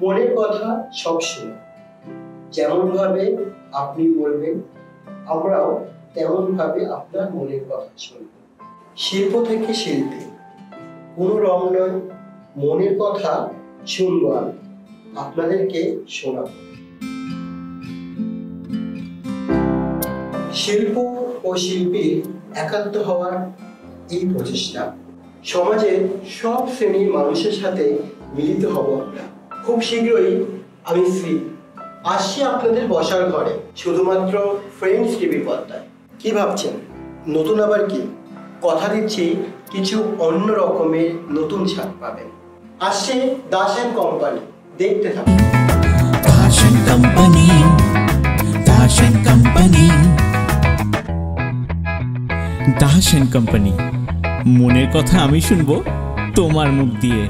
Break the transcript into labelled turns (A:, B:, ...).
A: মনের কথা সব শুনে, যেমন ভাবে আপনি বলবেন আমরাও তেমন ভাবে আপনার মনের কথা শুনব। শিল্প থেকে শিল্পী, কোনো রং নয়, মনের কথা শুনবো আমি, আপনাদেরকে শোনাব। শিল্প ও শিল্পীর একাত্ম হওয়ার এই প্রচেষ্টা, সমাজের সব শ্রেণীর মানুষের সাথে মিলিত হব আমরা। খুব শীঘ্রই আমি শ্রী আসছি আপনাদের বসার ঘরে, শুধুমাত্র ফ্রেন্ডস টিভি পর্দায়। কি ভাবছেন নতুন আবার কি? কথা দিচ্ছি কিছু অন্য রকমের নতুন স্বাদ পাবেন। আসছে দাস এন্ড কোম্পানি, দেখতে থাকুন।
B: Das and company, Das and company, Das and company. মনের কথা আমি শুনবো তোমার মুখ দিয়ে।